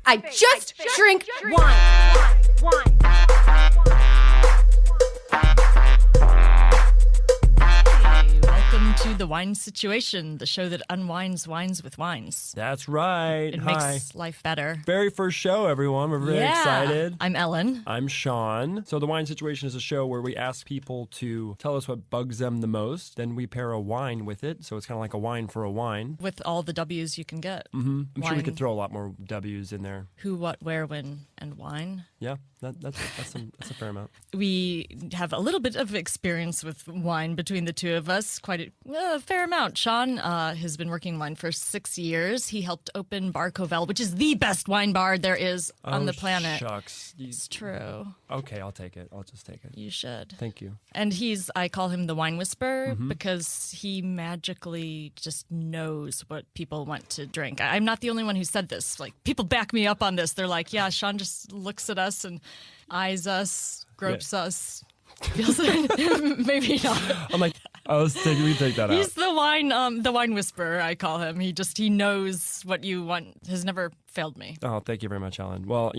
I just drink wine. Hey, welcome to The Wine Situation, the show that unwinds wines with wines. That's right. It Hi. makes life better. Very first show, everyone. We're very excited. I'm Ellen. I'm Sean. So The Wine Situation is a show where we ask people to tell us what bugs them the most. Then we pair a wine with it. So it's kind of like a wine for a wine. With all the W's you can get. I'm sure we Wine. could throw a lot more W's in there. Who, what, where, when, and wine. Yeah, that's a fair amount. We have a little bit of experience with wine between the two of us, quite a fair amount. Sean has been working in wine for 6 years. He helped open Bar Covell, which is the best wine bar there is on the planet. Shucks. It's true. Okay, I'll take it. I'll just take it. You should. Thank you. And I call him the wine whisperer because he magically just knows what people want to drink. I'm not the only one who said this. Like, people back me up on this. They're like, yeah, Sean just looks at us and eyes us, gropes us. Feels maybe not. I'm like, we take that out. He's the wine whisperer, I call him. He knows what you want. Has never failed me. Oh, thank you very much, Ellen. Well,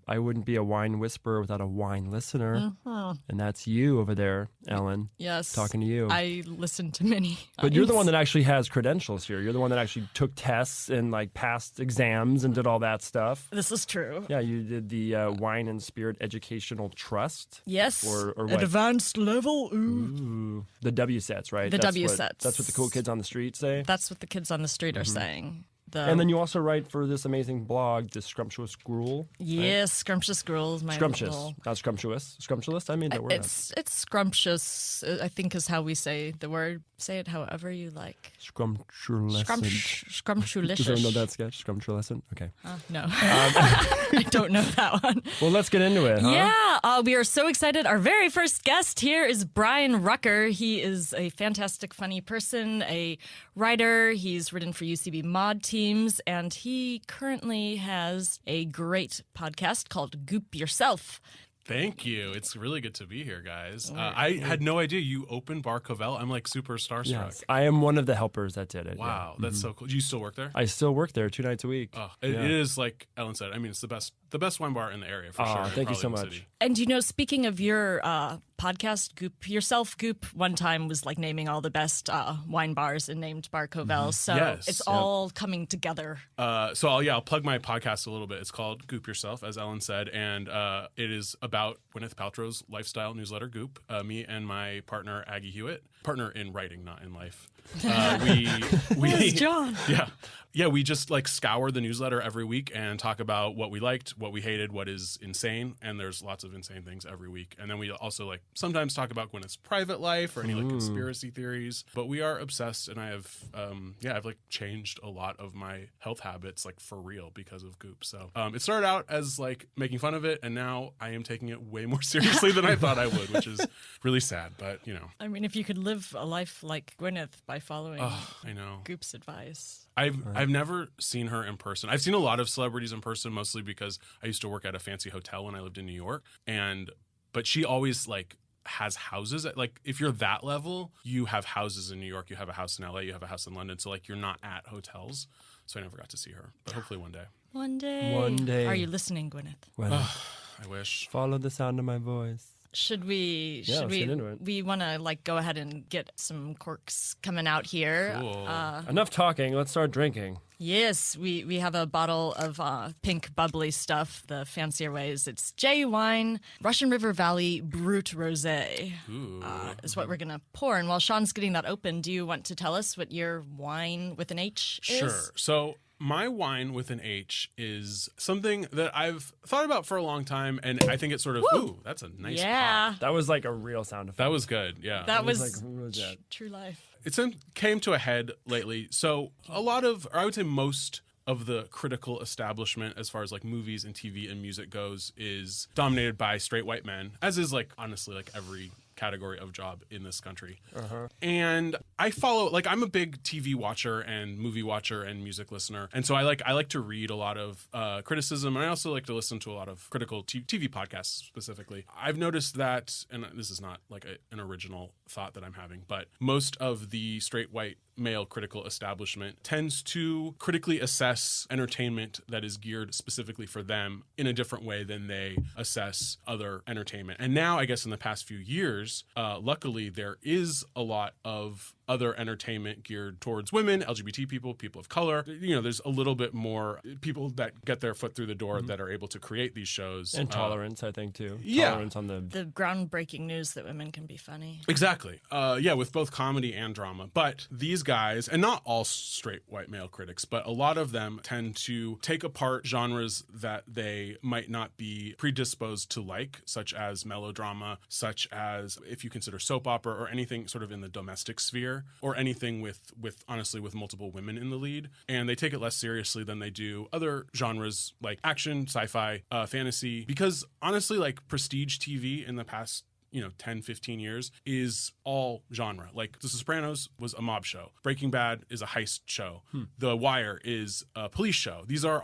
I wouldn't be a wine whisperer without a wine listener. And that's you over there, Ellen. Yes. Talking to you. I listen to many. But you're the one that actually has credentials here. You're the one that actually took tests and passed exams and did all that stuff. This is true. Yeah, you did the Wine and Spirit Educational Trust. Yes. Or what? Advanced level. Ooh. The W sets, right? The That's W what- sets. That's what the cool kids on the street say. That's what the kids on the street are saying. And then you also write for this amazing blog, The Scrumptious Gruel. Yes, Scrumptious Gruel is my Scrumptious, little... not scrumptious. Scrumptious? I made that word up. It's scrumptious, I think is how we say the word. Say it however you like. Scrumptious. Scrumptious. Does everyone know that sketch? Scrumptious. Okay. No. I don't know that one. Well, let's get into it, huh? Yeah, we are so excited. Our very first guest here is Bryan Rucker. He is a fantastic, funny person, a writer. He's written for UCB mod teams, and he currently has a great podcast called Goop Yourself. Thank you. It's really good to be here, guys. I had no idea you opened Bar Covell. I'm super starstruck. Yes, I am one of the helpers that did it. Wow, yeah. that's so cool. Do you still work there? I still work there 2 nights a week. Oh, it is like Ellen said. I mean, it's the best wine bar in the area for sure. Thank you so probably in the much. city. And speaking of your podcast, Goop Yourself, Goop one time was naming all the best wine bars and named Bar Covell. So Yes. it's all coming together. So I'll plug my podcast a little bit. It's called Goop Yourself, as Ellen said, and it is about Gwyneth Paltrow's lifestyle newsletter, Goop. Me and my partner, Aggie Hewitt, partner in writing, not in life. Where's John? Yeah, we just scour the newsletter every week and talk about what we liked, what we hated, what is insane, and there's lots of insane things every week. And then we also sometimes talk about Gwyneth's private life or any conspiracy theories. But we are obsessed, and I've changed a lot of my health habits for real because of Goop. So it started out as making fun of it, and now I am taking it way more seriously than I thought I would, which is really sad. But I mean, if you could live a life like Gwyneth by following I know Goop's advice. I've never seen her in person. I've seen a lot of celebrities in person, mostly because I used to work at a fancy hotel when I lived in New York. But she always has houses. If you're that level, you have houses in New York. You have a house in LA. You have a house in London. So you're not at hotels. So I never got to see her. But hopefully one day. One day. One day. Are you listening, Gwyneth? Well, I wish. follow the sound of my voice. Should we? Yeah, let's get into it. We want to go ahead and get some corks coming out here. Cool. Enough talking. Let's start drinking. Yes, we have a bottle of pink bubbly stuff, the fancier ways. It's J Whine Russian River Valley Brut Rosé is what we're going to pour. And while Sean's getting that open, do you want to tell us what your wine with an H is? Sure. So my wine with an H is something that I've thought about for a long time, and I think it's sort of, ooh, that's a nice pop. That was a real sound effect. That was good, yeah. That was who was that? true life. It came to a head lately. So a lot of, or I would say most of the critical establishment as far as movies and TV and music goes is dominated by straight white men, as is honestly every category of job in this country. And I follow, I'm a big TV watcher and movie watcher and music listener. And so I like to read a lot of criticism. And I also like to listen to a lot of critical TV podcasts specifically. I've noticed that, and this is not an original thought that I'm having, but most of the straight white male critical establishment tends to critically assess entertainment that is geared specifically for them in a different way than they assess other entertainment. And now, I guess in the past few years, luckily, there is a lot of other entertainment geared towards women, LGBT people, people of color. You know, there's a little bit more people that get their foot through the door that are able to create these shows. And tolerance, I think, too. Yeah. Tolerance on The groundbreaking news that women can be funny. Exactly. Yeah, with both comedy and drama. But these guys, and not all straight white male critics, but a lot of them tend to take apart genres that they might not be predisposed to like, such as melodrama, such as, if you consider soap opera or anything sort of in the domestic sphere, or anything with honestly with multiple women in the lead. And they take it less seriously than they do other genres like action, sci-fi, fantasy, because honestly, like prestige TV in the past 10, 15 years is all genre. Like The Sopranos was a mob show. Breaking Bad is a heist show. The Wire is a police show. These are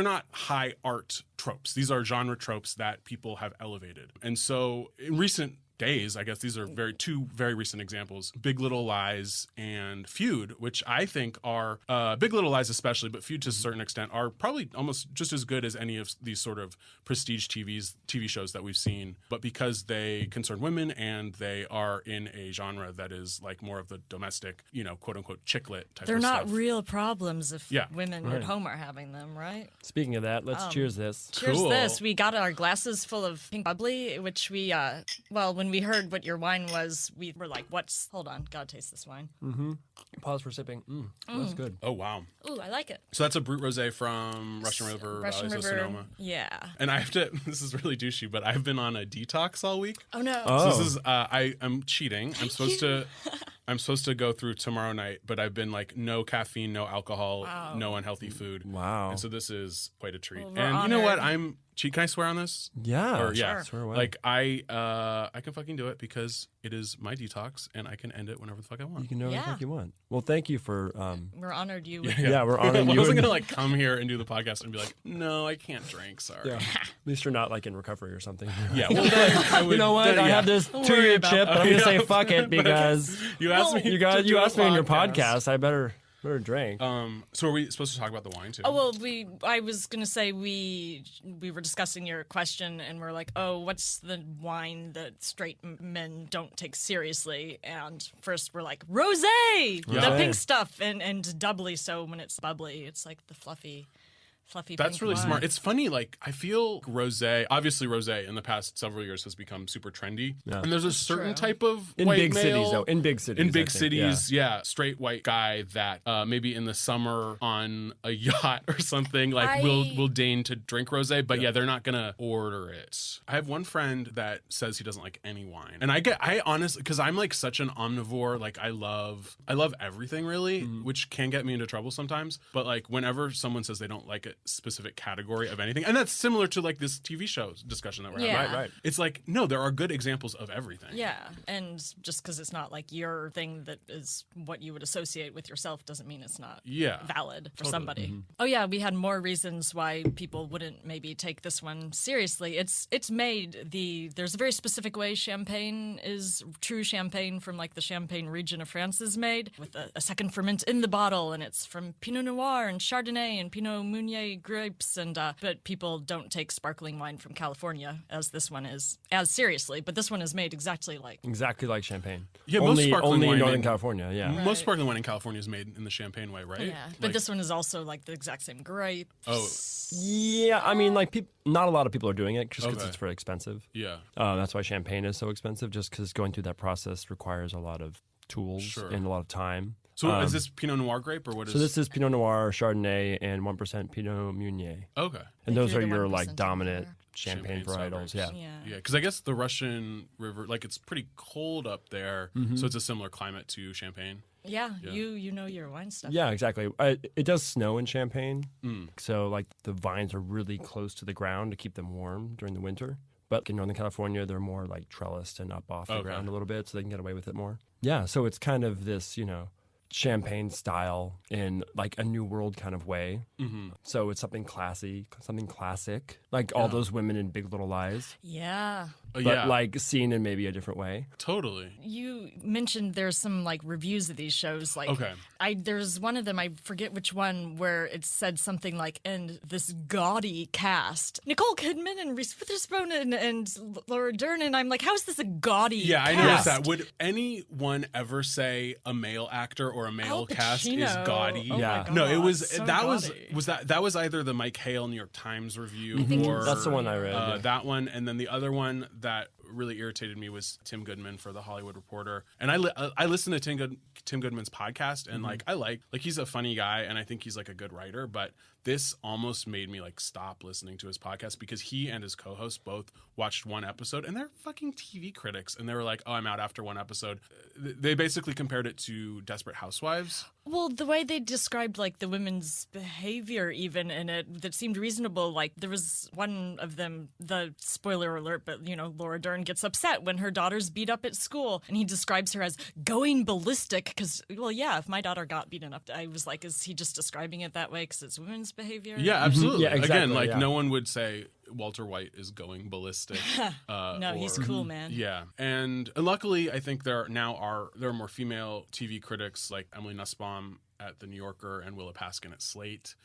not high art tropes. These are genre tropes that people have elevated. And so in recent days, I guess these are two very recent examples, Big Little Lies and Feud, which I think are, Big Little Lies especially, but Feud to a certain extent, are probably almost just as good as any of these sort of prestige TV shows that we've seen. But because they concern women and they are in a genre that is like more of the domestic, quote unquote chick lit type They're of not stuff. real problems if women Right. at home are having them, right? Speaking of that, let's cheers this. Cheers Cool. this. We got our glasses full of pink bubbly, which we, when we heard what your wine was, we were like, hold on, gotta taste this wine. Pause for sipping. That's good. Oh, wow. Ooh, I like it. So that's a Brut Rosé from Russian River, Valleys of Sonoma. Yeah. And I have to, this is really douchey, but I've been on a detox all week. Oh, no. Oh. So this is, I'm cheating. I'm supposed to go through tomorrow night, but I've been like no caffeine, no alcohol, no unhealthy food. Wow. And so this is quite a treat. Well, we're and you know what? honored. Can I swear on this? Yeah. Or, yeah. Sure. Swear away. Like I can fucking do it because it is my detox and I can end it whenever the fuck I want. You can know what the Yeah. fuck you want. Well, thank you for. We're honored you. Yeah, we're honoring I you. wasn't and- gonna like come here and do the podcast and be like, no, I can't drink. Sorry. Yeah. At least you're not like in recovery or something. Yeah, well, then I would, You know what? then, I yeah. have this worry 2-year about chip, but I'm gonna say fuck it because You asked me. you to do asked a me in your podcast. I better drink. So are we supposed to talk about the wine too? Oh, well, I was going to say we were discussing your question and we're like, oh, what's the wine that straight men don't take seriously? And first we're like, rosé, the Rosé. pink stuff, and doubly so when it's bubbly. It's like the fluffy That's pink really wine. smart. It's funny, like, I feel obviously rosé in the past several years has become super trendy. Yeah. And there's a certain true. type of In white big male, cities, though. In big cities. In I big think, cities, yeah, straight white guy that maybe in the summer on a yacht or something, like, will deign to drink rosé, but yeah, they're not gonna order it. I have one friend that says he doesn't like any wine. And I honestly, because I'm like such an omnivore, like I love everything really, which can get me into trouble sometimes. But like whenever someone says they don't like a specific category of anything, and that's similar to like this TV show discussion that we're having. Yeah. Right. It's like, no, there are good examples of everything. Yeah, and just because it's not like your thing that is what you would associate with yourself doesn't mean it's not valid for somebody. Oh yeah, we had more reasons why people wouldn't maybe take this one seriously. It's made there's a very specific way champagne is true champagne from like the Champagne region of France is made with a second ferment in the bottle, and it's from Pinot Noir and Chardonnay and Pinot Meunier grapes, and but people don't take sparkling wine from California as this one is as seriously. But this one is made exactly like champagne. Yeah, most only sparkling only wine in Northern in- California. Yeah. Right. Most sparkling wine in California is made in the champagne way, right? yeah. But Like- this one is also like the exact same grape. Oh, Yeah, I mean, like, not a lot of people are doing it just because Okay. it's very expensive. yeah. That's why champagne is so expensive, just because going through that process requires a lot of tools Sure. and a lot of time. So is this Pinot Noir grape or what is? So this is Pinot Noir, Chardonnay, and 1% Pinot Meunier. Okay. And those You're are the your 1% like in dominant there. champagne Champagne varietals. suburbs. Yeah. Yeah, because I guess the Russian River, like it's pretty cold up there, so it's a similar climate to Champagne. Yeah, Yeah. you know your wine stuff. Yeah, exactly. It does snow in Champagne, so like the vines are really close to the ground to keep them warm during the winter. But in Northern California, they're more like trellised and up off the Okay. ground a little bit, so they can get away with it more. Yeah, so it's kind of this, champagne style in like a new world kind of way. So it's something classy, something classic, like all those women in Big Little Lies. Yeah. but Yeah. like seen in maybe a different way. Totally. You mentioned there's some like reviews of these shows. Like, Okay. There's one of them, I forget which one, where it said something like, and this gaudy cast, Nicole Kidman and Reese Witherspoon and Laura Dern, and I'm like, how is this a gaudy Yeah, I cast? noticed that. Would anyone ever say a male actor or a male Al cast is Pacino. gaudy? Oh my Yeah. God, No, it was so that gaudy. that was either the Mike Hale New York Times review or That's the one I read. yeah. that one, and then the other one that really irritated me was Tim Goodman for the Hollywood Reporter. And I listened to Tim Goodman's podcast, and like I like he's a funny guy, and I think he's like a good writer, but this almost made me like stop listening to his podcast because he and his co-host both watched one episode, and they're fucking TV critics, and they were like, "Oh, I'm out after one episode." They basically compared it to Desperate Housewives. Well, the way they described like the women's behavior even in it that seemed reasonable. Like there was one of them, the spoiler alert, but you know, Laura Dern gets upset when her daughter's beat up at school, and he describes her as going ballistic because, well, yeah, if my daughter got beaten up, I was like, is he just describing it that way because it's women's behavior? Yeah, absolutely. Yeah, exactly, Again, like yeah. no one would say Walter White is going ballistic. No, he's or- cool, man. Yeah, and luckily, I think there are more female TV critics like Emily Nussbaum at The New Yorker and Willa Paskin at Slate.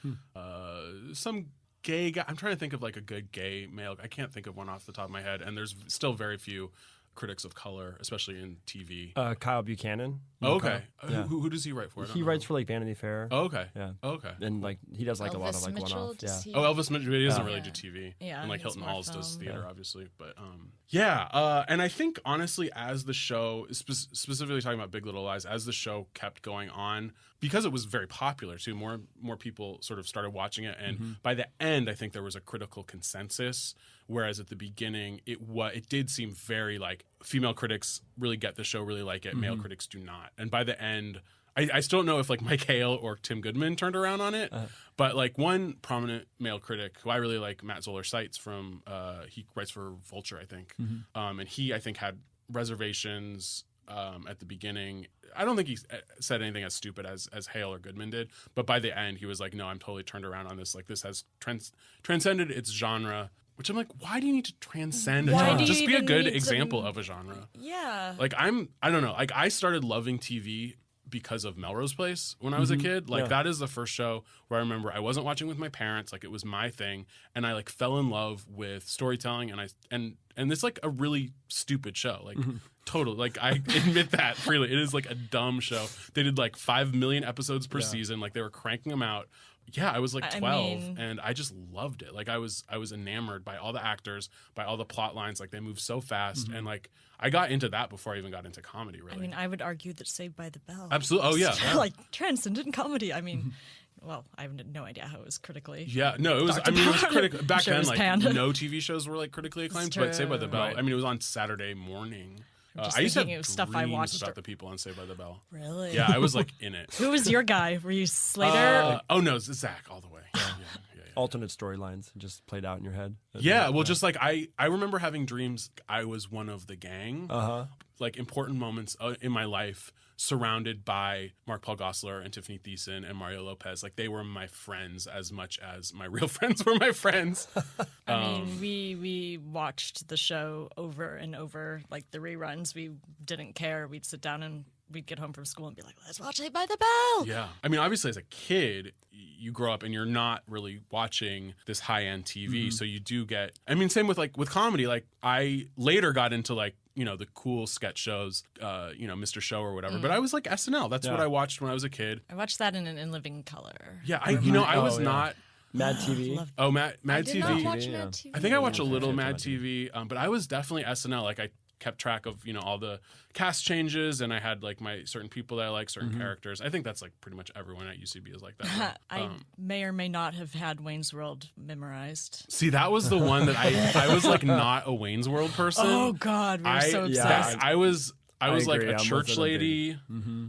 Some gay guy. I'm trying to think of like a good gay male. I can't think of one off the top of my head, and there's still very few critics of color, especially in TV. Kyle Buchanan. Oh, okay, Yeah. who does he write for? I don't He know. writes for like Vanity Fair. Oh, okay. Yeah. Oh, okay. And like he does like a lot of Elvis like Mitchell, one-off. Yeah. does he- Oh, Elvis Mitchell, he doesn't Yeah. really do TV. Yeah, and like he Hilton does more Halls does film. theater, Yeah. obviously. But and I think honestly, as the show, specifically talking about Big Little Lies, as the show kept going on, because it was very popular too, more people sort of started watching it, and by the end, I think there was a critical consensus. Whereas at the beginning, it did seem very like female critics really get the show, really like it, male critics do not, and by the end. I still don't know if like Mike Hale or Tim Goodman turned around on it, but like one prominent male critic who I really like, Matt Zoller Seitz from he writes for Vulture, I think, and he I think had reservations at the beginning. I don't think he said anything as stupid as Hale or Goodman did, but by the end he was like, no, I'm totally turned around on this. Like this has transcended its genre. Which I'm like, why do you need to transcend a Why genre? do you Just be a even good need to- example of a genre. Yeah. Like I don't know. Like I started loving TV because of Melrose Place when I was a kid. Like that is the first show where I remember I wasn't watching with my parents. Like it was my thing, and I like fell in love with storytelling. And it's like a really stupid show. Like totally. Like I admit that freely. It is like a dumb show. They did like 5 million episodes per season. Like they were cranking them out. Yeah, I was like 12 and I just loved it. Like I was enamored by all the actors, by all the plot lines. Like they moved so fast, and like I got into that before I even got into comedy. Really, I mean, I would argue that Saved by the Bell. absolutely. Oh yeah, like transcendent comedy. I mean, well, I have no idea how it was critically. yeah. No, it was. Talked I mean, it was about. critical back I'm sure it then. was Like panned. no TV shows were like critically acclaimed, It's but Saved by the true. Bell. Right. I mean, it was on Saturday morning. just I used to thinking have of stuff I dreams watched about or- the people on Saved by the Bell. Really? Yeah, I was like in it. Who was your guy? Were you Slater? Oh no, it's Zach all the way. Yeah. Alternate storylines just played out in your head. Yeah, well, just like I remember having dreams. I was one of the gang. Uh-huh. Like important moments in my life, surrounded by Mark Paul Gosselaar and Tiffany Thiessen and Mario Lopez. Like they were my friends as much as my real friends were my friends. I mean, we watched the show over and over, like the reruns. We didn't care. We'd sit down and we'd get home from school and be like, let's watch Saved by the Bell. Yeah. I mean, obviously, as a kid, you grow up and you're not really watching this high-end TV. So you do get, I mean, same with comedy. Like I later got into like, you know, the cool sketch shows, you know, Mr. Show or whatever. But I was like SNL. That's what I watched when I was a kid. I watched that in Living Color. Yeah. I was not. Mad TV. Loved Oh, Mad I did TV. not watch yeah. Mad TV. I think I watched a little Okay. Mad TV, but I was definitely SNL. Like I kept track of, you know, all the cast changes, and I had like my certain people that I like, certain characters. I think that's like pretty much everyone at UCB is like that. I may or may not have had Wayne's World memorized. See, that was the one that I was like not a Wayne's World person. Oh God, we were so yeah, obsessed. I was I was like agree. a I church wasn't a big- lady,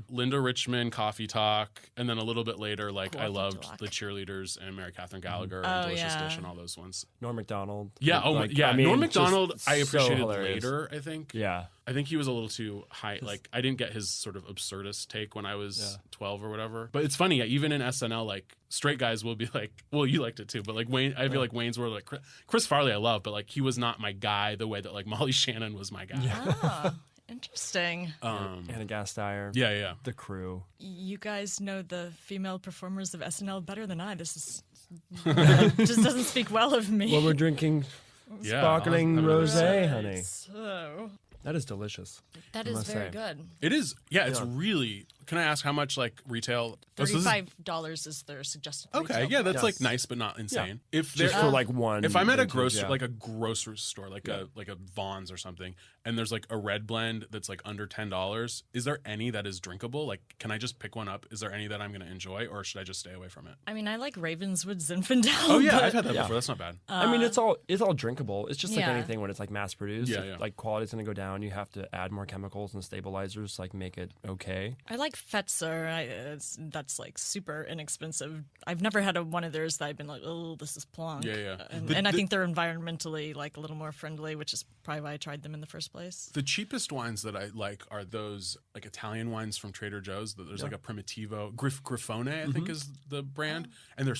Linda Richmond, Coffee Talk, and then a little bit later, like I Coffee loved Talk. the Cheerleaders and Mary Catherine Gallagher and Delicious yeah. Dish and all those ones. Norm Macdonald. Yeah, I mean, Norm just Macdonald I so appreciated hilarious. later, I think. Yeah. I think he was a little too high. Like, I didn't get his sort of absurdist take when I was 12 or whatever. But it's funny, even in SNL, like, straight guys will be like, well, you liked it too, but like Wayne, I feel like Wayne's World, like Chris Farley I love, but like he was not my guy the way that like Molly Shannon was my guy. Ah, interesting. Anna Gasteyer. Yeah. The Crew. You guys know the female performers of SNL better than I. This is just doesn't speak well of me. Well, we're drinking Yeah, sparkling I'll have rosé, honey. So That is delicious. that I is must very say. good. It is, it's really. Can I ask how much like retail? Oh, so this is- $35 is their suggested. Okay, retail yeah, that's price. like nice, but not insane. If Just there, for like one. if I'm at a vintage, grocery, yeah. like a grocery store, like a Vaughn's or something, and there's like a red blend that's like under $10, is there any that is drinkable? Like, can I just pick one up? Is there any that I'm going to enjoy, or should I just stay away from it? I mean, I like Ravenswood Zinfandel. Oh yeah, but I've had that before. That's not bad. I mean, it's all drinkable. It's just like yeah. anything when it's like mass produced. Yeah, If, yeah. Like quality's gonna go down. You have to add more chemicals and stabilizers, to, like make it okay. I like Fetzer. That's like super inexpensive. I've never had one of theirs that I've been like, oh, this is plonk. Yeah. And I think they're environmentally like a little more friendly, which is probably why I tried them in the first place. The cheapest wines that I like are those like Italian wines from Trader Joe's. There's like a Primitivo, Grifone, I think is the brand, and they're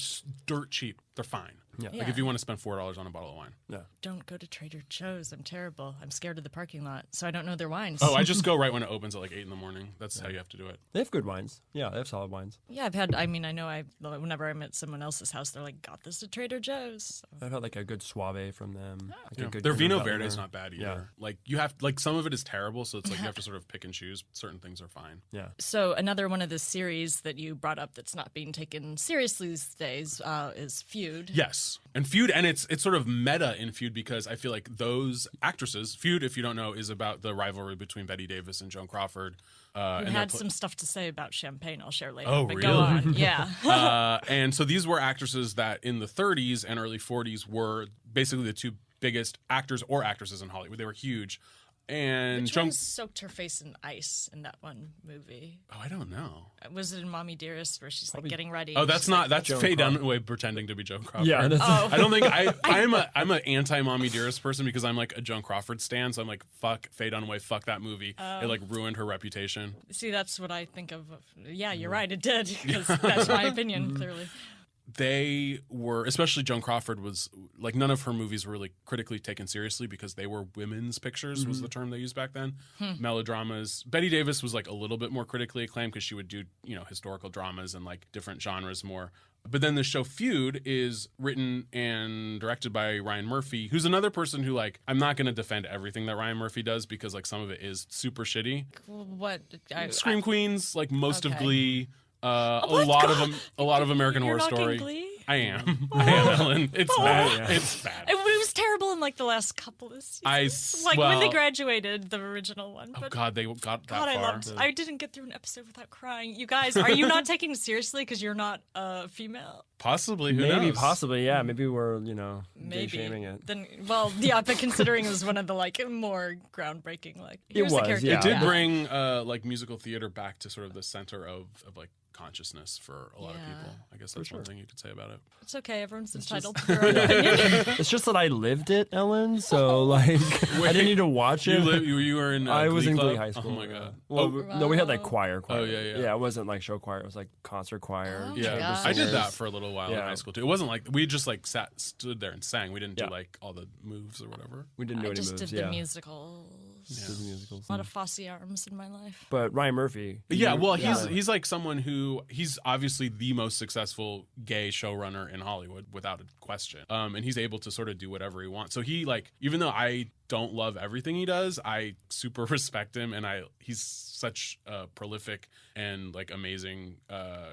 dirt cheap. They're fine. Yeah. Like if you want to spend $4 on a bottle of wine. Yeah. Don't go to Trader Joe's. I'm terrible. I'm scared of the parking lot, so I don't know their wines. Oh, I just go right when it opens at like 8 in the morning. That's how you have to do it. They have good wines. Yeah, they have solid wines. Yeah, I've had. I mean, I know. Whenever I'm at someone else's house, they're like, "Got this at Trader Joe's." So. I've had like a good Suave from them. Like a good Their Vino Verde Verde is not bad either. Yeah. Like you have like some of it is terrible, so it's like you have to sort of pick and choose. Certain things are fine. Yeah. So another one of the series that you brought up that's not being taken seriously these days is Feud. Yes, and Feud, and it's sort of meta in Feud because I feel like those actresses. Feud, if you don't know, is about the rivalry between Betty Davis and Joan Crawford. You and had they're some stuff to say about champagne. I'll share later. Oh, but really? Go on. Yeah. And so these were actresses that in the 30s and early 40s were basically the two biggest actors or actresses in Hollywood. They were huge. And Which Joan. one soaked her face in ice in that one movie? Oh, I don't know. Was it in Mommy Dearest where she's like getting ready? Oh, and that's she's not. like, That's Joan Faye Crawford. Dunaway pretending to be Joan Crawford. Yeah. That's, Oh. I don't think I'm an anti Mommy Dearest person because I'm like a Joan Crawford stan. So I'm like, fuck Faye Dunaway, fuck that movie. It like ruined her reputation. See, that's what I think of. Yeah, you're right. It did because that's my opinion. Clearly. They were, especially Joan Crawford, was like none of her movies were really critically taken seriously because they were women's pictures was the term they used back then. Melodramas. Betty Davis was like a little bit more critically acclaimed because she would do historical dramas and like different genres more. But then the show Feud is written and directed by Ryan Murphy, who's another person who like I'm not going to defend everything that Ryan Murphy does because like some of it is super shitty. What? Scream Queens, like most of Okay. Glee. A what? lot God. a lot of American You're Horror knocking Story. Glee? I am, Ellen. It's bad. It's bad. It was terrible in like the last couple of seasons. Like when they graduated, the original one. Oh But God, they got that God, far. I didn't get through an episode without crying. You guys, are you not taking it seriously because you're not a female? Possibly, who maybe, knows? possibly, yeah. Maybe we're, gay Maybe. shaming it. Then, well, yeah, but considering it was one of the like more groundbreaking, like here's the was, character. yeah. It did bring like musical theater back to sort of the center of like consciousness for a lot of Yeah. people. I guess that's one thing you could say about it. It's okay. Everyone's entitled to their own opinion. It's just that I lived it, Ellen. So like, I didn't need to watch it. You were in. I was Glee in Club? Glee High School. Oh my yeah. God. Well, no, we had like choir. Oh, yeah. Yeah, it wasn't like show choir. It was like concert choir. Oh, Yeah, God. I did that for a little while in Yeah. high school too. It wasn't like we just like stood there and sang. We didn't do Yeah. like all the moves or whatever. We didn't do I any just moves. did yeah. the musicals. Did the musicals. A lot of Fosse arms in my life. But Ryan Murphy. Yeah, well, Yeah. he's like someone who he's obviously the most successful gay showrunner in Hollywood without a question. And he's able to sort of do whatever he wants. So he like, even though I don't love everything he does, I super respect him, and he's such a prolific and like amazing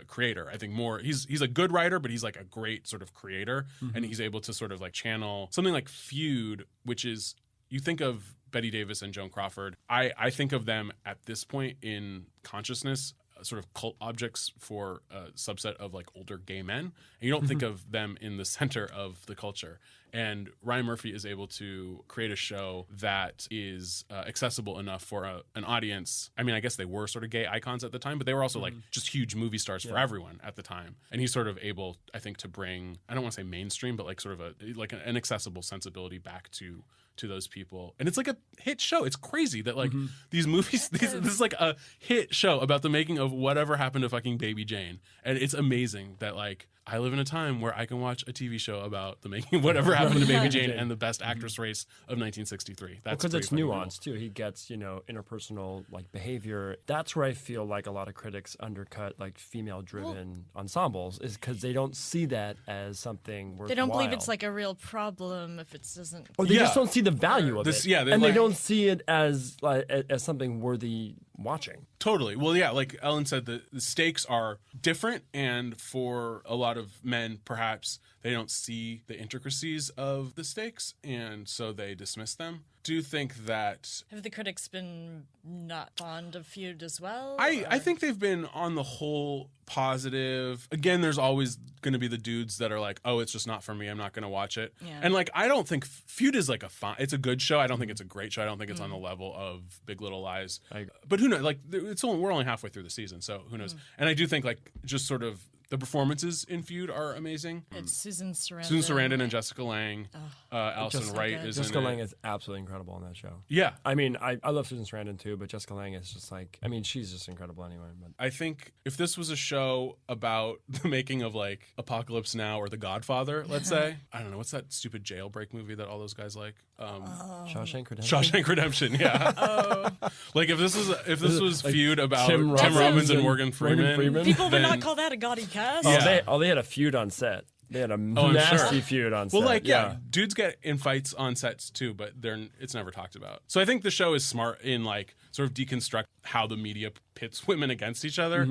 creator. I think he's a good writer, but he's like a great sort of creator, and he's able to sort of like channel something like Feud, which is you think of Betty Davis and Joan Crawford. I think of them at this point in consciousness sort of cult objects for a subset of like older gay men, and you don't think of them in the center of the culture. And Ryan Murphy is able to create a show that is accessible enough for an audience. I mean, I guess they were sort of gay icons at the time, but they were also like just huge movie stars for everyone at the time. And he's sort of able, I think, to bring, I don't want to say mainstream, but like sort of an accessible sensibility back to those people. And it's like a hit show. It's crazy that like these movies, this is like a hit show about the making of whatever happened to fucking Baby Jane. And it's amazing that like I live in a time where I can watch a TV show about the making of whatever happened to Baby Jane and the best actress race of 1963. That's because it's pretty fucking nuanced too. He gets, interpersonal like behavior. That's where I feel like a lot of critics undercut like female-driven ensembles, is because they don't see that as something worthwhile. They don't believe it's like a real problem if it doesn't. or they just don't see the value of it. Yeah, and they like- don't see it as something worthy watching. Totally. Well, yeah, like Ellen said, the stakes are different, and for a lot of men, perhaps they don't see the intricacies of the stakes, and so they dismiss them. Do think that Have the critics been not fond of Feud as well? I think they've been on the whole positive. Again, there's always going to be the dudes that are like, oh, it's just not for me, I'm not going to watch it. Yeah. And like, I don't think Feud is like it's a good show. I don't think it's a great show. I don't think it's on the level of Big Little Lies. But who knows? Like, we're only halfway through the season, so who knows? And I do think like just sort of the performances in Feud are amazing. It's Susan Sarandon. Susan Sarandon and Jessica Lange. Alison Jessica Wright good. is Jessica in Lange it. is absolutely incredible on that show. Yeah. I mean, I love Susan Sarandon too, but Jessica Lange is just like, I mean, she's just incredible anyway. But I think if this was a show about the making of like Apocalypse Now or The Godfather, let's say, I don't know, what's that stupid jailbreak movie that all those guys like? Shawshank Redemption. Shawshank Redemption, yeah. Like if this was like Feud about Tim Tim Robbins and Morgan Morgan Freeman, People would then- not call that a gaudy cast. They had a feud on set. They had a I'm nasty sure. feud on set. Well, like yeah, dudes get in fights on sets too, but it's never talked about. So I think the show is smart in like sort of deconstruct how the media pits women against each other.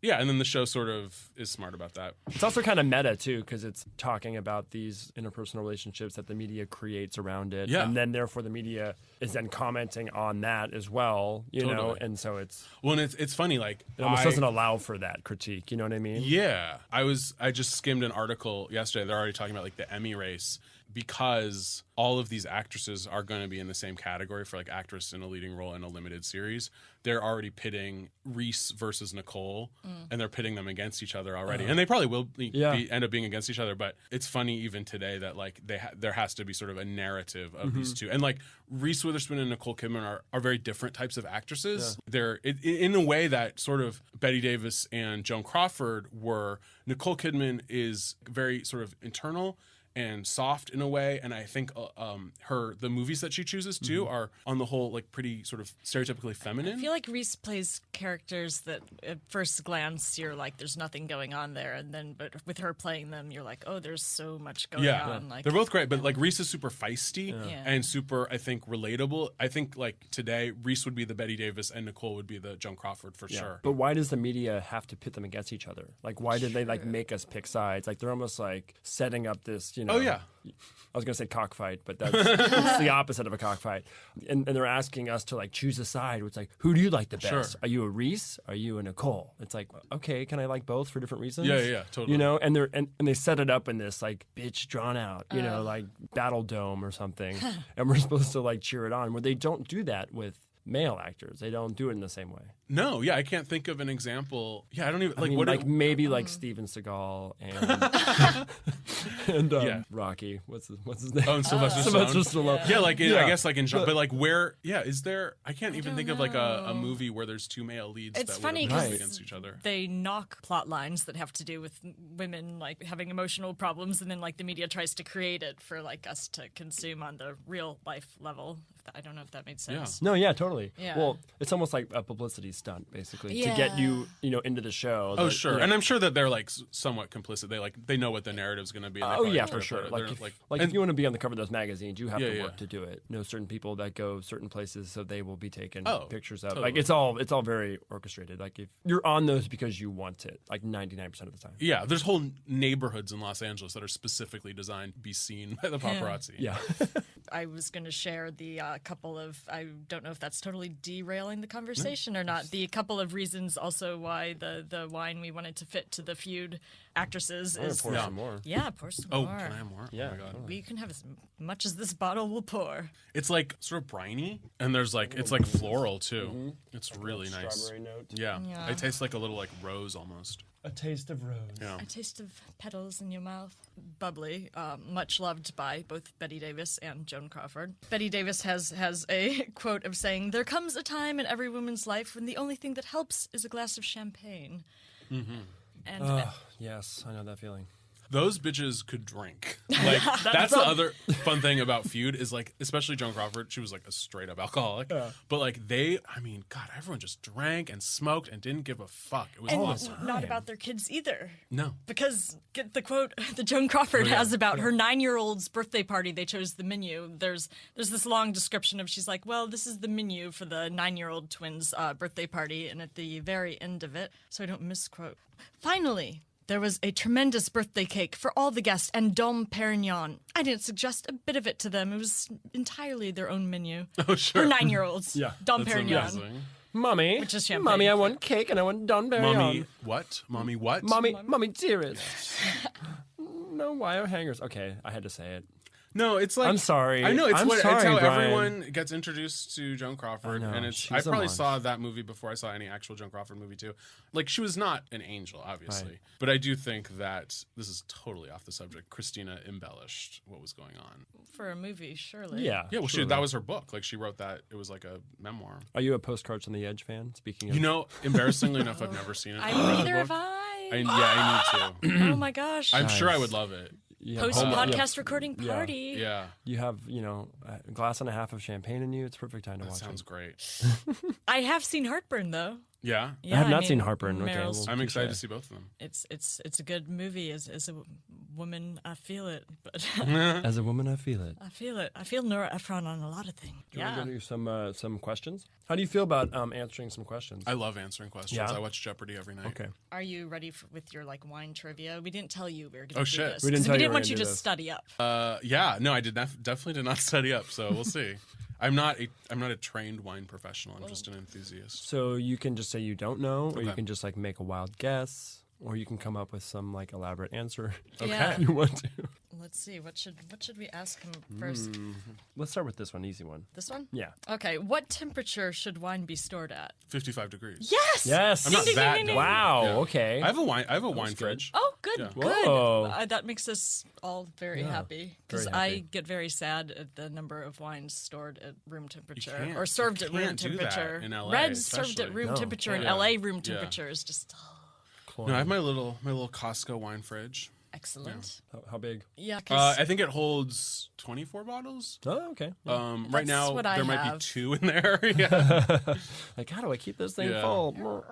Yeah, and then the show sort of is smart about that. It's also kind of meta too, because it's talking about these interpersonal relationships that the media creates around it, Yeah. and then therefore the media is then commenting on that as well, you know, Totally. and so it's Well, and it's funny, like it almost doesn't allow for that critique. You know what I mean? Yeah, I just skimmed an article yesterday. They're already talking about like the Emmy race, because all of these actresses are going to be in the same category for like actress in a leading role in a limited series. They're already pitting Reese versus Nicole, and they're pitting them against each other already. And they probably will end up being against each other. But it's funny even today that like there has to be sort of a narrative of these two. And like Reese Witherspoon and Nicole Kidman are very different types of actresses. Yeah. They're in a way that sort of Bette Davis and Joan Crawford were. Nicole Kidman is very sort of internal and soft in a way, and I think the movies that she chooses too are on the whole like pretty sort of stereotypically feminine. I feel like Reese plays characters that at first glance you're like there's nothing going on there, and then but with her playing them you're like, oh, there's so much going on. Like they're both great, but like Reese is super feisty Yeah. and super, I think, relatable. I think like today Reese would be the Bette Davis and Nicole would be the Joan Crawford for sure. But why does the media have to pit them against each other? Like, why did they like make us pick sides? Like, they're almost like setting up this, you know. Oh yeah. I was going to say cockfight, but that's it's the opposite of a cockfight. And they're asking us to like choose a side. It's like, who do you like the best? Sure. Are you a Reese? Are you a Nicole? It's like, okay, can I like both for different reasons? Yeah, totally. You know, and they set it up in this like bitch drawn out, you know, like Battle Dome or something, and we're supposed to like cheer it on. Where they don't do that with male actors. They don't do it in the same way. No, yeah, I can't think of an example. Yeah, I don't even I like mean, what like maybe like Steven Seagal and Yeah. Rocky. What's his name? Oh, and Sylvester Sylvester Stallone. Stallone. Yeah, like I Yeah. guess like in but like where? Yeah, is there? I can't even think of like a movie where there's two male leads It's that funny would have been because against each other. they knock plot lines that have to do with women like having emotional problems, and then like the media tries to create it for like us to consume on the real life level. I don't know if that made sense. No, yeah, totally. Yeah. Well, it's almost like a publicity stunt, basically, to Yeah. get you know, into the show. Oh that, sure, you know- and I'm sure that they're like somewhat complicit. They know what the narrative's going to be. And they Oh probably yeah, try for to sure. put it- Like, they're, if you want to be on the cover of those magazines, you have Yeah, to yeah. work to do it. You know, certain people that go certain places, so they will be taken Oh, pictures of. totally. Like it's all very orchestrated. Like if you're on those because you want it, like 99% of the time. Yeah, there's whole neighborhoods in Los Angeles that are specifically designed to be seen by the paparazzi. Yeah. I was going to share the couple of, I don't know if that's totally derailing the conversation or not, the couple of reasons also why the wine we wanted to fit to the feud actresses is... Pour some more. Yeah, pour some Oh, more. can I have more? Yeah, Oh my God. We can have as much as this bottle will pour. It's like sort of briny, and there's like it's like floral too. It's really nice. Strawberry note. Yeah. Yeah. It tastes like a little like rose almost. A taste of rose. Yeah. A taste of petals in your mouth. Bubbly, much loved by both Betty Davis and Joan Crawford. Betty Davis has a quote of saying, "There comes a time in every woman's life when the only thing that helps is a glass of champagne." And Yes, I know that feeling. Those bitches could drink. Like that's the other fun thing about feud is like, especially Joan Crawford, she was like a straight up alcoholic. But like I mean, God, everyone just drank and smoked and didn't give a fuck. It was awesome. not about their kids either. No. Because get the quote that Joan Crawford has about her 9-year-old's birthday party. They chose the menu. There's this long description of, she's like, well, this is the menu for the 9-year-old twins' birthday party, and at the very end of it, so I don't misquote. Finally, there was a tremendous birthday cake for all the guests and Dom Perignon. I didn't suggest a bit of it to them. It was entirely their own menu. Oh, sure. For 9-year-olds. Yeah, Dom That's Perignon. amazing. Mommy. Which is champagne. Mommy, I want cake and I want Don Perignon. Mommy, what? Mommy, what? Mommy, dearest. No wire hangers. Okay, I had to say it. No, it's like I'm sorry. I know it's I'm it's sorry, how Bryan. everyone gets introduced to Joan Crawford, I know, and it's. she's I a probably munch. saw that movie before I saw any actual Joan Crawford movie too. Like she was not an angel, obviously, Right. but I do think that this is totally off the subject. Christina embellished what was going on. For a movie, surely. Yeah. Yeah, well, surely. that was her book. Like she wrote that. It was like a memoir. Are you a Postcards on the Edge fan? Speaking of. You know, embarrassingly enough, I've never seen it. Neither have I need to. Oh my gosh. I'm sure I would love it. you have Post home- you have- podcast recording party. Yeah, You have, a glass and a half of champagne in you. It's perfect time to that watch sounds it. great. I have seen Heartburn though. Yeah, Yeah, I have not mean, seen Heartburn. Okay, Meryl's- well, I'm excited touche. to see both of them. It's a good movie. As a woman, I feel it. But As a woman, I feel it. I feel it. I feel Nora Ephron on a lot of things. Do you want Yeah. to go to some questions? How do you feel about answering some questions? I love answering questions. Yeah? I watch Jeopardy every night. Okay. Are you ready with your like wine trivia? We didn't tell you we were going to Oh, do shit. this. We didn't 'cause tell we you didn't we were want gonna you do to this. study up. Yeah, no, I definitely did not study up. So we'll see. I'm not a trained wine professional. I'm just an enthusiast. So you can just say you don't know, or you Okay. can just like make a wild guess, or you can come up with some like elaborate answer Yeah. if you want to. Let's see. What should we ask him first? Let's start with this one, easy one. This one? Yeah. Okay. What temperature should wine be stored at? 55 degrees. Yes. Yes. I'm not Ding, ding, that ding, ding, dumb. Wow. Yeah. Okay. I have a wine good. fridge. Oh, good, Yeah. good. Whoa. That makes us all very happy because very I happy. get very sad at the number of wines stored at room temperature can't- or served you at room can't do that temperature. in LA Reds served at especially. room No. temperature and Yeah. LA room Yeah. temperature is just Cool. No, I have my little Costco wine fridge. excellent. How big? Yeah, because I think it holds 24 bottles. Oh, okay. Right That's now what I there might have. be 2 in there. Yeah. Like, how do I keep this thing Yeah. full?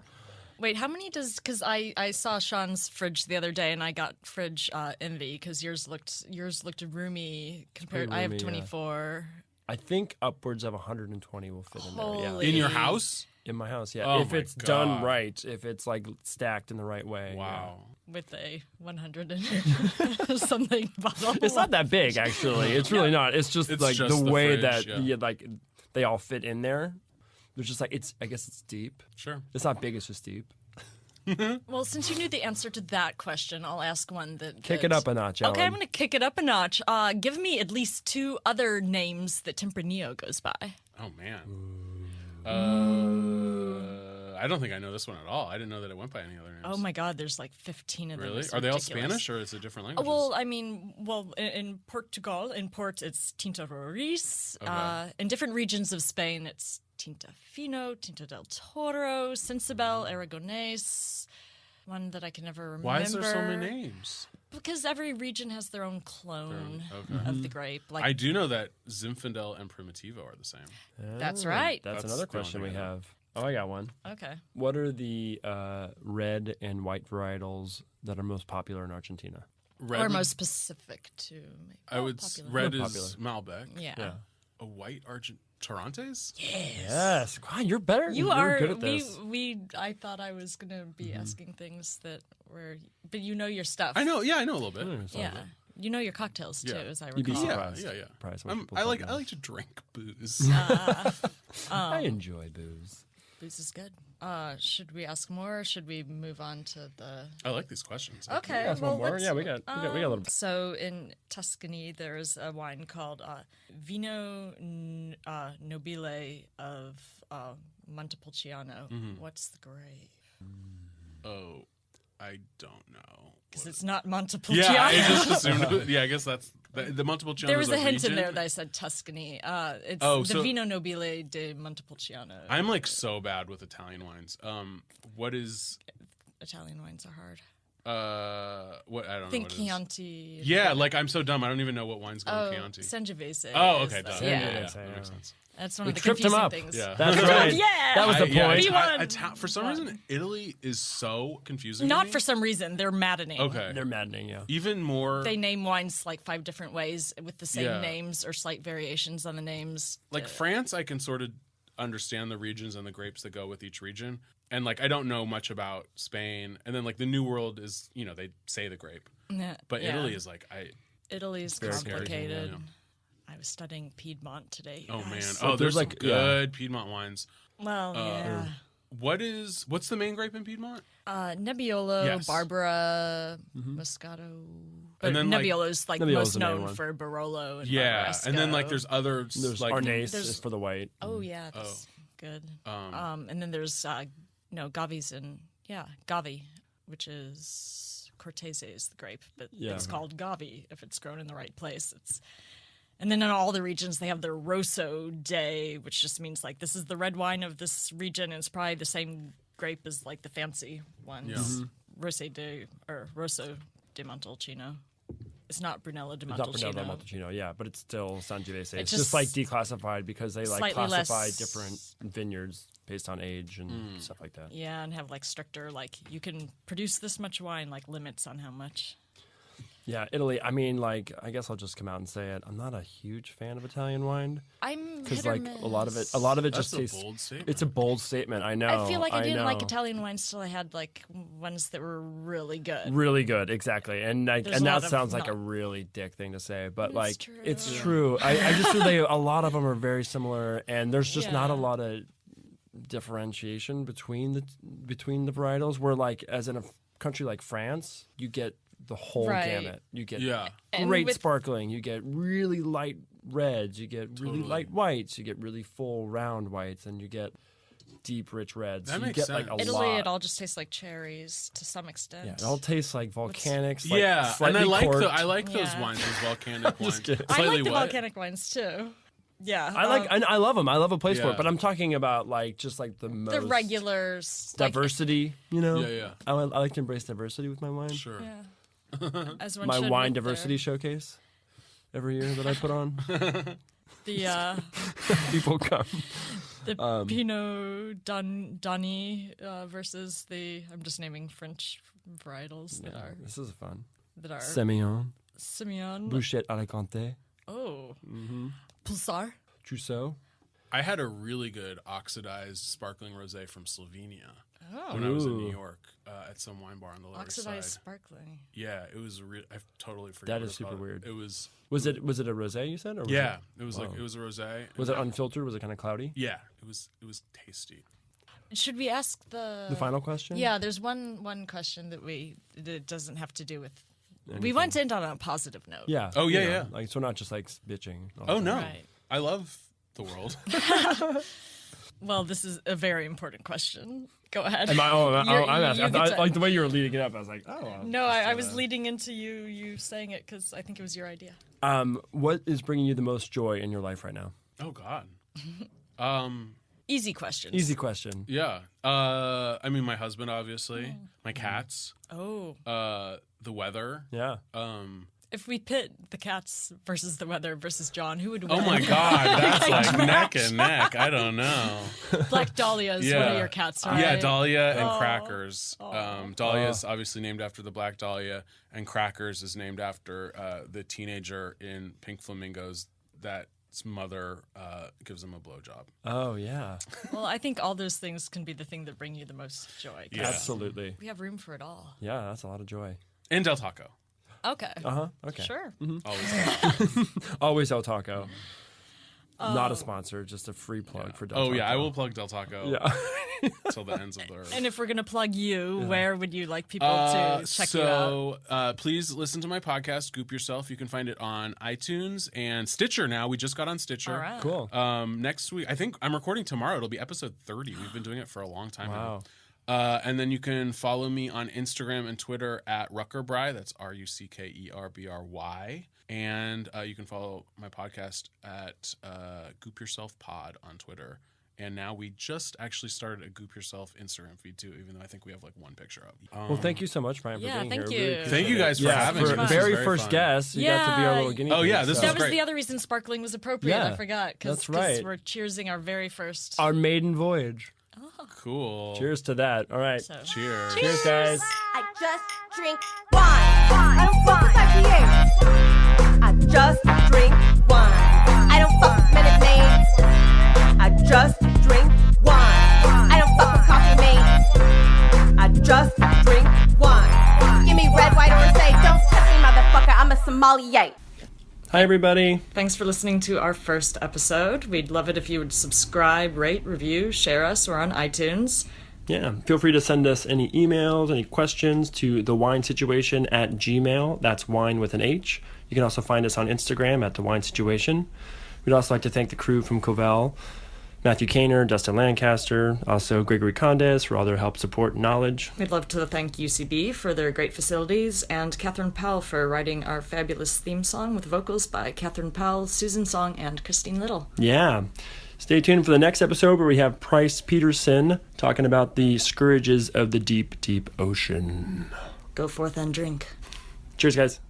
wait, how many does? Because I saw Sean's fridge the other day and I got fridge envy because yours looked roomy compared. Pretty I have roomy, yeah. 24. I think upwards of 120 will fit in there. Yeah. Holy- In your house? In my house, yeah. Oh if my it's done God. right, if it's like stacked in the right way. Wow. With a 100 and something bottle. Yeah. It's not that big, actually. It's really not. It's just It's like just the the way fridge, that yeah. like they all fit in there. There's just like I guess it's deep. Sure. It's not big. It's just deep. Well, since you knew the answer to that question, I'll ask one that. Kick it up a notch, Ellen. Okay, I'm going to kick it up a notch. Give me at least 2 other names that Tempranillo goes by. Oh man. I don't think I know this one at all. I didn't know that it went by any other names. Oh my God, there's like 15 of them. Really? It's Are they all ridiculous. Spanish or is it different languages? Well, I mean, in Portugal, in Port, it's Tinta Roriz. Okay. In different regions of Spain, it's Tinta Fino, Tinta del Toro, Sensibel, Aragonés. One that I can never remember. Why is there so many names? Because every region has their own clone Okay. of the grape. Like I do know that Zinfandel and Primitivo are the same. that's right. That's That's another the only question thing we I know. have. Oh, I got one. Okay. What are the red and white varietals that are most popular in Argentina? Red Or would- most specific to me. I would popular. red More is Malbec. Yeah. A white Torrontes? Yes. God, you're better. You You're are. good at this. I thought I was gonna be asking things that were, but you know your stuff. I know. Yeah, I know a little bit. Yeah. You know your cocktails too, Yeah. as I You'd be recall. surprised. Yeah. Surprised when people I don't like know. to drink booze. I enjoy booze. Booze is good. Should we ask more, or should we move on to the? I like these questions. Okay, Ask well, one more. let's- Yeah, we got a little bit. So in Tuscany, there's a wine called Vino Nobile of Montepulciano. What's the grape? Oh, I don't know. Because it's not Montepulciano. Yeah, I just assumed. Yeah, I guess that's the Montepulciano. There was is a hint region. in there that I said Tuscany. It's Oh, the so- Vino Nobile de Montepulciano. I'm like so bad with Italian wines. What is Italian wines are hard. what I don't Think know what it is. Chianti. Yeah, like I'm so dumb. I don't even know what wines go Oh, in Chianti. Sangiovese. Oh, is okay, the- duh. Yeah. Yeah, Sangiovese, that makes yeah. sense. That's one We of the tripped him confusing up. things. Yeah. That's right. Yeah. That was the point. B1. For some reason, Italy is so confusing. Not to me. for some reason. They're maddening. Okay. They're maddening, yeah. Even more They name wines like 5 different ways with the same Yeah. names or slight variations on the names. like France. I can sort of understand the regions and the grapes that go with each region. And like I don't know much about Spain. And then like the New World is they say the grape, Yeah. but Yeah. Italy is like Italy's very scary, complicated. yeah. I was studying Piedmont today. Oh guys. man. So Oh, there's there's, like like- good Piedmont wines. Well, yeah. What's the main grape in Piedmont? Nebbiolo, Yes. Barbara, Moscato. But And then, like- Nebbiolo's like Nebbiolo's most the main known one. for Barolo and Yeah, and then like Barbaresco. there's others There's like Arnaise There's- is for the white. Oh yeah, that's good. And then there's Gavi's and Gavi, which is Cortese is the grape, but Yeah. it's called Gavi if it's grown in the right place. And then in all the regions they have their Rosso Day, which just means like this is the red wine of this region, and it's probably the same grape as like the fancy ones. Yeah. Mhm. Rosso de Montalcino. It's not Brunello de It's not Montalcino. Brunello Montalcino, yeah, but it's still Sangiovese. It's just- just like declassified because they like Slightly classify less- different vineyards based on age and stuff like that. Yeah, and have like stricter like you can produce this much wine, like limits on how much. Yeah, Italy. I mean, like, I guess I'll just come out and say it. I'm not a huge fan of Italian wine I'm because, hit or like, miss. a lot of it That's just a tastes. bold statement. It's a bold statement. I know. I feel like I didn't like know. Italian wines till I had like ones that were really good. Really good, exactly, and like, There's and a lot that of sounds like a not- really dick thing to say, but It's like, true. it's true. I just feel a lot of them are very similar, and there's just not a Yeah. lot of differentiation between the varietals. Where like, as in a country like France, you get the whole Right. gamut. You get Yeah. And great with- sparkling. You get really light reds. You get really Totally. light whites. You get really full round whites, and you get deep rich reds. That you makes get like sense. a Italy, lot. it all just tastes like cherries to some extent. Yeah, it all tastes like volcanics. Like Yeah, and I slightly like corked. I like those Yeah. wines, those volcanic wines. kidding. I Slightly like the what? volcanic wines too. Yeah, I like, and I love them. I love a place for Yeah. it. But I'm talking about like just like the most the regulars. Like, diversity. You know, Yeah. I like to embrace diversity with my wine. Sure. yeah. As one My should wine with diversity their- showcase every year that I put on. The People come. the Pinot Dani versus the I'm just naming French varietals that are This is fun. Semillon. Semillon, Bouchette Alicante, Oh, Pulsar. Trousseau. I had a really good oxidized sparkling rosé from Slovenia when I was in New Ooh. York at some wine bar on the lower Oxidized side. sparkling. Yeah, it was. I totally forgot. That what is it's super called. weird. It was. Was it a rosé? You said? Or was Yeah, It, it was like Wow. it was a rosé. was it unfiltered? Was it kind of cloudy? Yeah, it was tasty. Should we ask the The final question. Yeah, there's one question that doesn't have to do with. We Anything. went in on a positive note. Yeah. Oh, yeah, you know, yeah. Like, so not just like bitching. all the Oh time. no, Right. I love the world. Well, this is a very important question. Go ahead. Am I? Oh, I'm You're- asking. you I get thought, to- like the way you were leading it up, I was like, oh. No, I was leading into you saying it because I think it was your idea. What is bringing you the most joy in your life right now? Oh God. Easy questions. Easy question. Yeah. I mean, my husband, obviously. My cats. Oh, The weather. Yeah. if we pit the cats versus the weather versus John, who would win? Oh my God, that's like neck and neck. I don't know. Black Dahlia is one of your cats, right? Yeah, Dahlia and Crackers. Dahlia is obviously named after the Black Dahlia, and Crackers is named after the teenager in Pink Flamingos that's mother gives him a blowjob. Oh yeah. Well, I think all those things can be the thing that bring you the most joy. 'cause Yeah. Absolutely. We have room for it all. Yeah, that's a lot of joy. And Del Taco. Okay. Okay. Sure. Always. Always El Taco. Not a sponsor, just a free plug for Del Taco. Oh yeah, I will plug Del Taco. Yeah. Till the ends of the earth. And if we're going to plug you, where would you like people to check you out? So please listen to my podcast, Goop Yourself. You can find it on iTunes and Stitcher now. We just got on Stitcher. All right. Cool. Next week, I think I'm recording tomorrow. It'll be episode 30. We've been doing it for a long time Wow. now. And then you can follow me on Instagram and Twitter at Ruckerbry. That's RuckerBry. And you can follow my podcast at Goop Yourself Pod on Twitter. And now we just actually started a Goop Yourself Instagram feed too, even though I think we have like one picture up. Well, thank you so much, Brian, for Yeah, being thank here. you. Really Thank you guys for having for me. This very was first fun. guest. You got to be our little guinea pig. Oh, yeah, this so. was That was great. the other reason sparkling was appropriate. Yeah, I forgot. that's right. We're cheersing our very first. Our maiden voyage. Cool. Cheers to that. All right. So. Cheers. Cheers, guys. I just drink wine. I don't fuck with IPAs. I just drink wine. I don't fuck with Minute Maids. I just drink wine. I don't fuck with coffee mates. I just drink wine. Give me red, white, or say, don't touch me, motherfucker. I'm a sommelier. Hi, everybody. Thanks for listening to our first episode. We'd love it if you would subscribe, rate, review, share us. We're on iTunes. Yeah, feel free to send us any emails, any questions to thewinesituation@gmail. That's wine with an H. You can also find us on Instagram at thewinesituation. We'd also like to thank the crew from Covell, Matthew Kaner, Dustin Lancaster, also Gregory Condes for all their help, support, and knowledge. We'd love to thank UCB for their great facilities and Catherine Powell for writing our fabulous theme song with vocals by Catherine Powell, Susan Song, and Christine Little. Yeah. Stay tuned for the next episode where we have Price Peterson talking about the scourges of the deep, deep ocean. Go forth and drink. Cheers, guys.